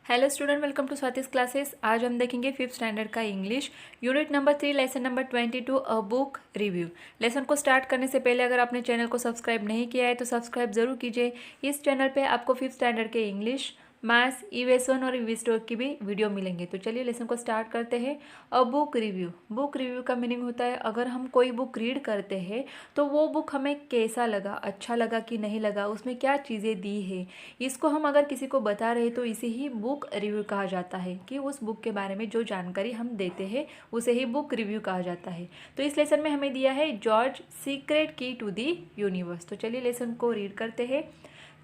Hello student, welcome to Swati's classes. आज हम देखेंगे फिफ्थ स्टैंडर्ड का English unit number 3 lesson number 22 a book review. Lesson को start करने से पहले अगर आपने चैनल को सब्सक्राइब नहीं किया है तो सब्सक्राइब जरूर कीजिए। इस चैनल पे आपको फिफ्थ स्टैंडर्ड के इंग्लिश, मैथ्स, ईवीएस 1 और ईवी की भी वीडियो मिलेंगे। तो चलिए लेसन को स्टार्ट करते हैं। अ बुक रिव्यू। बुक रिव्यू का मीनिंग होता है अगर हम कोई बुक रीड करते हैं तो वो बुक हमें कैसा लगा, अच्छा लगा कि नहीं लगा, उसमें क्या चीज़ें दी है, इसको हम अगर किसी को बता रहे तो इसे ही बुक रिव्यू कहा जाता है कि उस बुक के बारे में जो जानकारी हम देते हैं उसे ही बुक रिव्यू कहा जाता है। तो इस लेसन में हमें दिया है George secret key to the universe. तो चलिए लेसन को रीड करते हैं।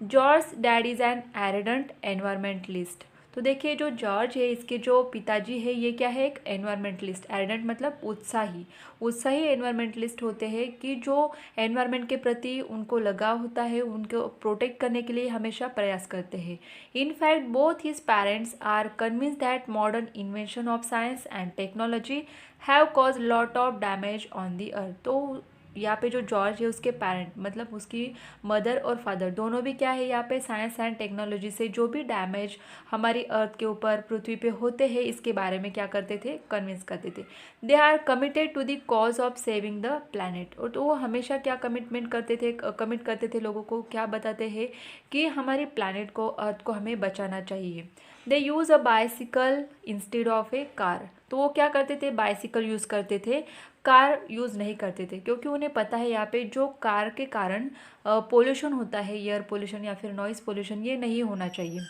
George dad is an ardent environmentalist. तो देखिए जो जॉर्ज है इसके जो पिताजी है ये क्या है, एक एनवायरमेंटलिस्ट। एरिडेंट मतलब उत्साही। उत्साही एनवायरमेंटलिस्ट होते हैं कि जो एनवायरमेंट के प्रति उनको लगाव होता है, उनको प्रोटेक्ट करने के लिए हमेशा प्रयास करते हैं। In fact both his parents are convinced that modern invention of science and technology have cause lot of damage on the earth. तो यहाँ पे जो जॉर्ज है उसके पेरेंट मतलब उसकी मदर और फादर दोनों भी क्या है, यहाँ पे साइंस एंड टेक्नोलॉजी से जो भी डैमेज हमारी अर्थ के ऊपर पृथ्वी पे होते हैं इसके बारे में क्या करते थे, कन्विंस करते थे। They are committed to the cause of saving the planet. और तो वो हमेशा क्या कमिटमेंट करते थे, कमिट करते थे लोगों को, क्या बताते हैं कि हमारी प्लानट को, अर्थ को हमें बचाना चाहिए। They use a bicycle instead of a car. तो वो क्या करते थे, बाइसिकल यूज़ करते थे, कार यूज़ नहीं करते थे, क्योंकि उन्हें पता है यहाँ पे जो कार के कारण पोल्यूशन होता है, एयर पोल्यूशन या फिर नॉइज़ पोल्यूशन, ये नहीं होना चाहिए।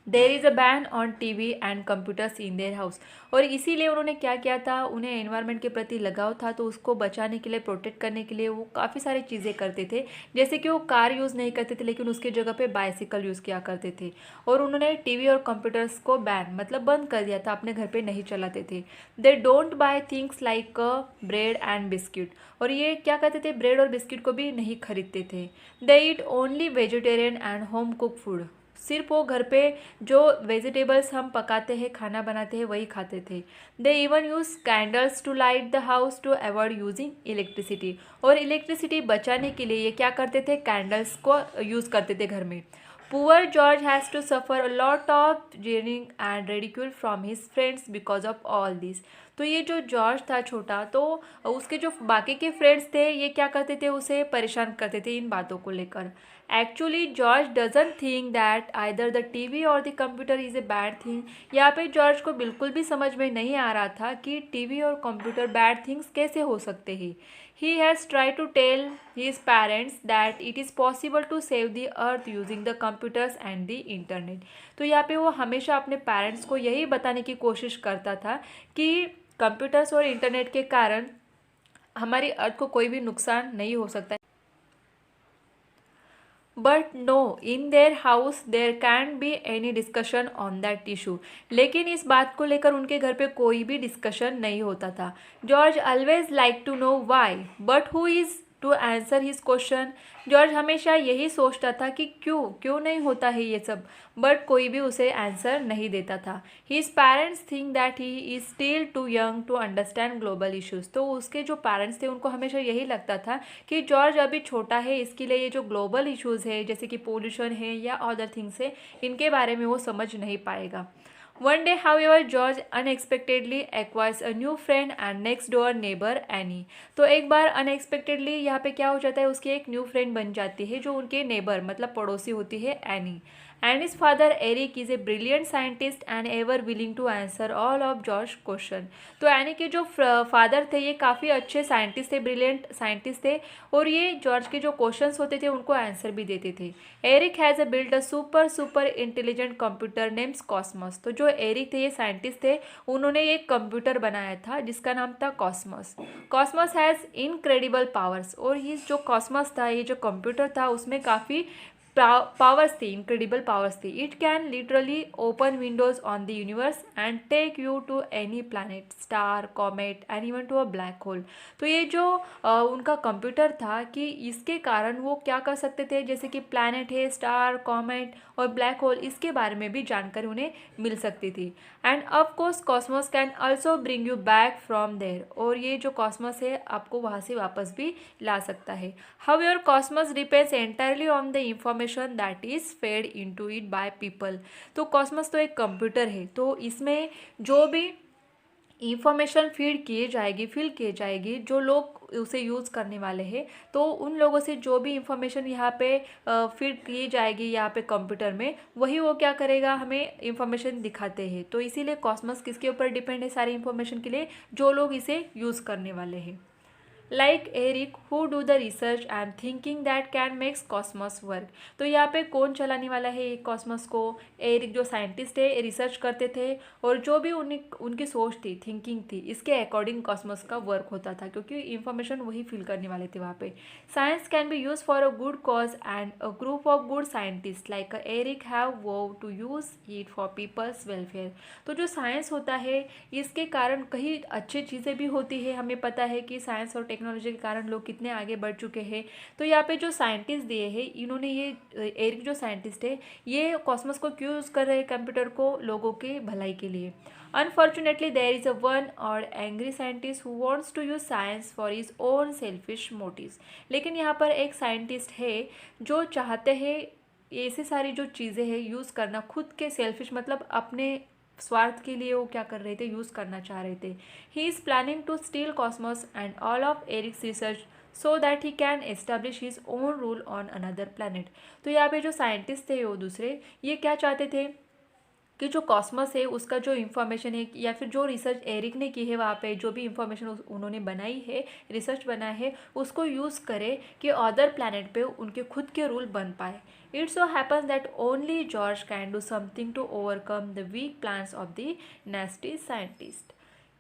There is a ban on TV and computers in their house. और इसीलिए उन्होंने क्या किया था, उन्हें एनवायरनमेंट के प्रति लगाव था तो उसको बचाने के लिए, प्रोटेक्ट करने के लिए वो काफ़ी सारी चीज़ें करते थे। जैसे कि वो कार यूज़ नहीं करते थे लेकिन उसकी जगह पे बाइसिकल यूज़ किया करते थे। और उन्होंने टीवी और कंप्यूटर्स को बैन मतलब बंद कर दिया था, अपने घर पे नहीं चलाते थे। They don't buy things like bread and biscuit. और ये क्या करते थे, ब्रेड और बिस्किट को भी नहीं खरीदते थे। They eat only vegetarian and home cook food. सिर्फ वो घर पे जो वेजिटेबल्स हम पकाते हैं, खाना बनाते हैं, वही खाते थे। They even use candles to light the house to avoid using electricity. और इलेक्ट्रिसिटी बचाने के लिए ये क्या करते थे, कैंडल्स को यूज़ करते थे घर में। Poor George has to suffer a lot of jeering and ridicule from his friends because of all this. तो ये जो जॉर्ज था छोटा, तो उसके जो बाकी के फ्रेंड्स थे ये क्या करते थे, उसे परेशान करते थे इन बातों को लेकर। Actually George doesn't think that either the TV or the computer is a bad thing. यहाँ पे जॉर्ज को बिल्कुल भी समझ में नहीं आ रहा था कि टीवी और कंप्यूटर बैड थिंग्स कैसे हो सकते हैं। He has tried to tell his parents that it is possible to save the earth using the computers and the internet। तो यहाँ पे वो हमेशा अपने पेरेंट्स को यही बताने की कोशिश करता था कि कंप्यूटर्स और इंटरनेट के कारण हमारी अर्थ को कोई भी नुकसान नहीं हो सकता। But no, in their house there can be any discussion on that issue. लेकिन इस बात को लेकर उनके घर पे कोई भी डिस्कशन नहीं होता था। George always like to know why but who is to answer his question. George हमेशा यही सोचता था कि क्यों क्यों नहीं होता है ये सब, बट कोई भी उसे आंसर नहीं देता था। His parents think that he is still too young to understand global issues. तो उसके जो पेरेंट्स थे उनको हमेशा यही लगता था कि जॉर्ज अभी छोटा है, इसके लिए ये जो ग्लोबल इश्यूज़ है जैसे कि पोल्यूशन है या अदर थिंग्स है, इनके बारे में वो समझ नहीं पाएगा। One day, however, George unexpectedly acquires a new friend and next door neighbor Annie। तो एक बार अनएक्सपेक्टेडली यहाँ पे क्या हो जाता है, उसकी एक न्यू फ्रेंड बन जाती है जो उनके नेबर मतलब पड़ोसी होती है, any. Annie's father Eric is a brilliant scientist and ever willing to answer all of George's question। तो एनी के जो फादर थे ये काफ़ी अच्छे साइंटिस्ट थे, ब्रिलियंट साइंटिस्ट थे, और ये जॉर्ज के जो क्वेश्चंस होते थे उनको आंसर भी देते थे। Eric has build a super intelligent computer names Cosmos. तो जो एरिक थे ये साइंटिस्ट थे, उन्होंने एक कंप्यूटर बनाया था जिसका नाम था cosmos. Cosmos has incredible powers. और ये जो कॉस्मस था, ये जो कंप्यूटर था, उसमें काफ़ी पावर्स थी, इनक्रेडिबल पावर्स थी। It can literally open windows on the universe and take you to any planet, star, comet and even to a black hole. तो ये जो उनका कंप्यूटर था कि इसके कारण वो क्या कर सकते थे, जैसे कि प्लानट है, स्टार, कॉमेट और ब्लैक होल, इसके बारे में भी जानकारी उन्हें मिल सकती थी। And of course Cosmos can also bring you back from there. और ये जो कॉस्मस है आपको वहाँ से वापस भी ला सकता है। However cosmos depends entirely on the information information that is fade into it by people. तो कॉस्मोस तो एक कंप्यूटर है, तो इसमें जो भी इंफॉर्मेशन फीड फिल किए जाएगी, जो लोग उसे यूज़ करने वाले हैं, तो उन लोगों से जो भी इंफॉर्मेशन यहाँ पे फीड की जाएगी यहाँ पे कंप्यूटर में, वही वो क्या करेगा, हमें इंफॉर्मेशन दिखाते हैं। तो इसीलिए कॉस्मोस किसके ऊपर डिपेंड है सारी इंफॉर्मेशन के लिए, जो लोग इसे यूज़ करने वाले हैं। Like Eric who do the research and thinking that can makes Cosmos work. तो यहाँ पे कौन चलाने वाला है कॉस्मोस को? एरिक जो साइंटिस्ट है, रिसर्च करते थे, और जो भी उनकी सोच थी, थिंकिंग थी, इसके अकॉर्डिंग कॉस्मोस का वर्क होता था, क्योंकि इंफॉर्मेशन वही फिल करने वाले थे वहाँ पे। Science can be use for a good cause and a group of good scientist like Eric have vow to use it for people's welfare. तो जो साइंस होता है, इसके कारण कई अच्छी चीज़ें भी होती है। हमें पता है कि साइंस और टेक्नोलॉजी के कारण लोग कितने आगे बढ़ चुके हैं। तो यहाँ पे जो साइंटिस्ट दिए हैं, इन्होंने ये एरिक जो साइंटिस्ट है, ये कॉस्मोस को क्यों यूज़ कर रहे हैं, कंप्यूटर को लोगों के भलाई के लिए। Unfortunately there is a one or angry scientist who wants to use science for his own selfish motives. लेकिन यहाँ पर एक साइंटिस्ट है जो चाहते हैं ऐसी सारी जो चीज़ें हैं यूज़ करना खुद के सेल्फिश, मतलब अपने स्वार्थ के लिए वो क्या कर रहे थे, यूज़ करना चाह रहे थे। He is planning to steal Cosmos and all of Eric's research so that he can establish his own rule on another planet. तो यहाँ पे जो साइंटिस्ट थे वो दूसरे, ये क्या चाहते थे कि जो कॉस्मोस है उसका जो इन्फॉर्मेशन है, या फिर जो रिसर्च एरिक ने की है वहाँ पे, जो भी इंफॉर्मेशन उन्होंने बनाई है, रिसर्च बना है, उसको यूज़ करे कि अदर प्लैनेट पे उनके खुद के रूल बन पाए। It so happens that only George can do something to overcome the weak plans of the nasty scientist.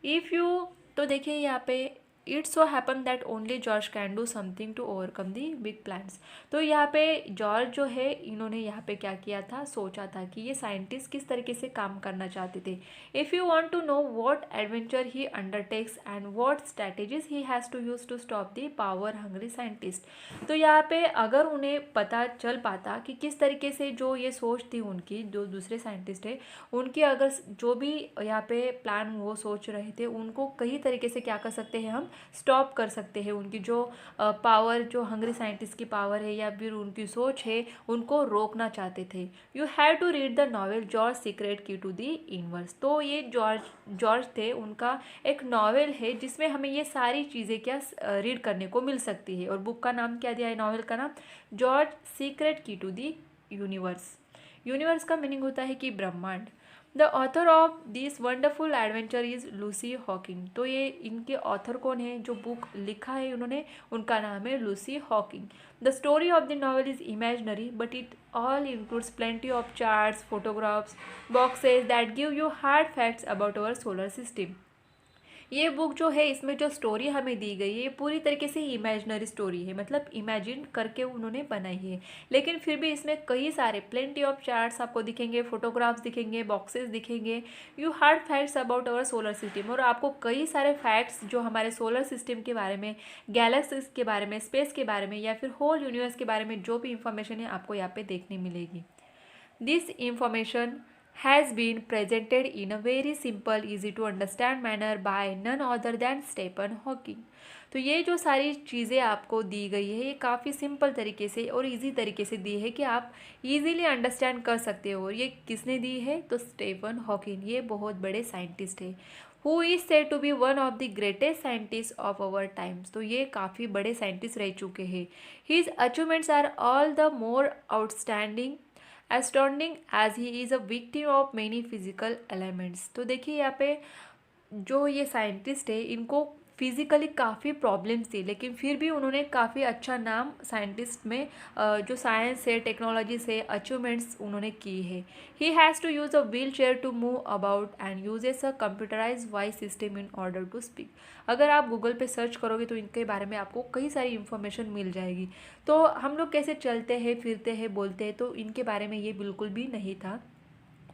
If you, तो देखिए यहाँ पे it so happen that only George can do something to overcome the big plans. तो यहाँ पे George जो है, इन्होंने यहाँ पे क्या किया था, सोचा था कि ये साइंटिस्ट किस तरीके से काम करना चाहते थे। If you want to know what adventure he undertakes and what strategies he has to use to stop the power hungry scientist. तो यहाँ पे अगर उन्हें पता चल पाता कि किस तरीके से जो ये सोच थी उनकी, जो दूसरे साइंटिस्ट है उनकी, अगर जो भी यहाँ पे प्लान वो सोच रहे थे, उनको कई तरीके से क्या कर सकते हैं, हम स्टॉप कर सकते हैं। उनकी जो पावर, जो हंग्री साइंटिस्ट की पावर है या फिर उनकी सोच है, उनको रोकना चाहते थे। You have to read the novel George secret key to the universe. तो ये जॉर्ज थे, उनका एक नॉवेल है जिसमें हमें ये सारी चीज़ें क्या रीड करने को मिल सकती है। और बुक का नाम क्या दिया है, नॉवेल का नाम George secret key to the universe. Universe का मीनिंग होता है कि ब्रह्मांड। The author of this wonderful adventure is Lucy Hawking. तो ये इनके ऑथर कौन है, जो बुक लिखा है उन्होंने, उनका नाम है Lucy Hawking. The story of the novel is imaginary but it all includes plenty of charts, photographs, boxes that give you hard facts about our solar system. ये बुक जो है, इसमें जो स्टोरी हमें दी गई है, ये पूरी तरीके से इमेजिनरी स्टोरी है, मतलब इमेजिन करके उन्होंने बनाई है। लेकिन फिर भी इसमें कई सारे प्लेंटी ऑफ चार्ट्स आपको दिखेंगे, फोटोग्राफ्स दिखेंगे, बॉक्सेस दिखेंगे, you hard facts about our solar system. और आपको कई सारे फैक्ट्स जो हमारे सोलर सिस्टम के बारे में, गैलेक्सीज के बारे में, स्पेस के बारे में, या फिर होल यूनिवर्स के बारे में जो भी इंफॉर्मेशन है, आपको यहाँ पे देखने मिलेगी। This information has been presented in a very simple, easy to understand manner by none other than Stephen Hawking। तो ये जो सारी चीज़ें आपको दी गई है, ये काफ़ी सिंपल तरीके से और इजी तरीके से दी है कि आप इजीली अंडरस्टैंड कर सकते हो। और ये किसने दी है, तो स्टीफन हॉकिंग, ये बहुत बड़े साइंटिस्ट है। Who is said to be one of the greatest scientist of our times. तो ये काफ़ी बड़े साइंटिस्ट रह चुके हैं। His achievements are all the more outstanding astounding as he is a victim of many physical elements। तो देखिए यहाँ पे जो ये साइंटिस्ट है, इनको फिज़िकली काफ़ी प्रॉब्लम्स थी, लेकिन फिर भी उन्होंने काफ़ी अच्छा नाम साइंटिस्ट में, जो साइंस से, टेक्नोलॉजी से अचीवमेंट्स उन्होंने की है। He has to use a wheel chair to move about and uses a computerize voice system in order to speak. अगर आप गूगल पे सर्च करोगे तो इनके बारे में आपको कई सारी इन्फॉर्मेशन मिल जाएगी। तो हम लोग कैसे चलते हैं, फिरते हैं, बोलते हैं, तो इनके बारे में ये बिल्कुल भी नहीं था।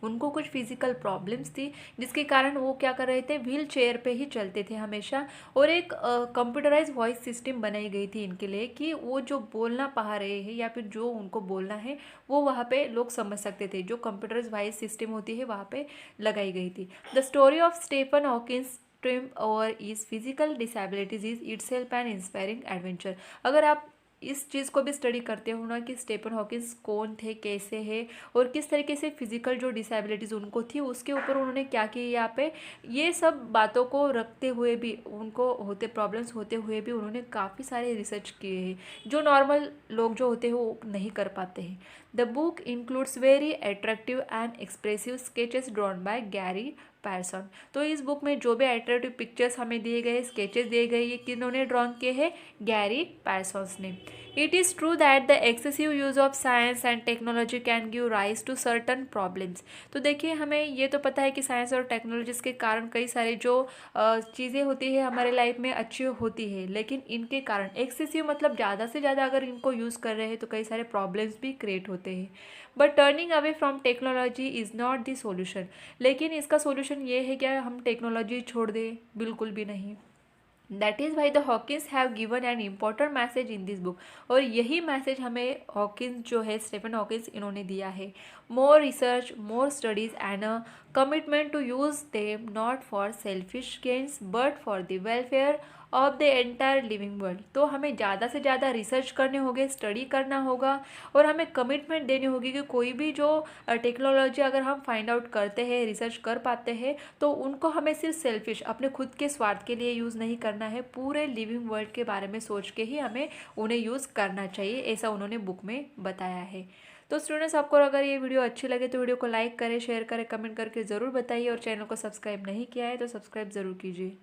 उनको कुछ फिजिकल प्रॉब्लम्स थी, जिसके कारण वो क्या कर रहे थे, व्हील चेयर पे ही चलते थे हमेशा। और एक कंप्यूटराइज वॉइस सिस्टम बनाई गई थी इनके लिए कि वो जो बोलना पा रहे हैं या फिर जो उनको बोलना है, वो वहाँ पे लोग समझ सकते थे। जो कंप्यूटराइज वॉइस सिस्टम होती है वहाँ पे लगाई गई थी। The story of Stephen Hawkins triumph over his physical disabilities is itself an inspiring adventure. अगर आप इस चीज़ को भी स्टडी करते हो ना कि स्टीफन हॉकिंस कौन थे, कैसे है और किस तरीके से फिजिकल जो डिसेबिलिटीज़ उनको थी उसके ऊपर उन्होंने क्या किया यहाँ पे, ये सब बातों को रखते हुए भी उनको होते प्रॉब्लम्स होते हुए भी उन्होंने काफ़ी सारे रिसर्च किए हैं जो नॉर्मल लोग जो होते हैं वो नहीं कर पाते हैं। The book includes very attractive and expressive sketches drawn by Garry Parsons. तो इस बुक में जो भी अट्रैक्टिव पिक्चर्स हमें दिए गए, स्केचेस दिए गए, ये किन्होंने ड्रॉन किए हैं, गैरी पैरसन्स ने। It is true that the excessive use of science and technology can give rise to certain problems. तो देखिए हमें ये तो पता है कि साइंस और टेक्नोलॉजीज के कारण कई सारे जो चीज़ें होती है हमारे लाइफ में अच्छी होती है, लेकिन इनके कारण एक्सेसिव मतलब ज़्यादा से ज़्यादा अगर इनको यूज़ कर रहे हैं तो कई सारे प्रॉब्लम्स भी क्रिएट होते हैं। But turning away from technology is not the solution. लेकिन इसका सॉल्यूशन ये है क्या हम टेक्नोलॉजी छोड़ दें, बिल्कुल भी नहीं। That is why the Hawkins have given an important message in this book. और यही मैसेज हमें हॉकिंस जो है स्टीफन हॉकिंस इन्होंने दिया है। More research, more studies and a commitment to use them not for selfish gains but for the welfare of the entire living world. तो हमें ज़्यादा से ज़्यादा रिसर्च करने होंगे, स्टडी करना होगा और हमें कमिटमेंट देनी होगी कि कोई भी जो टेक्नोलॉजी अगर हम फाइंड आउट करते हैं, रिसर्च कर पाते हैं, तो उनको हमें सिर्फ सेल्फिश अपने खुद के स्वार्थ के लिए यूज़ नहीं करना है, पूरे लिविंग वर्ल्ड के बारे में सोच के ही हमें उन्हें यूज़ करना चाहिए, ऐसा उन्होंने बुक में बताया है। तो स्टूडेंट्स आपको अगर ये वीडियो अच्छी लगे तो वीडियो को लाइक करें, शेयर करें, कमेंट करके ज़रूर बताइए और चैनल को सब्सक्राइब नहीं किया है तो सब्सक्राइब ज़रूर कीजिए।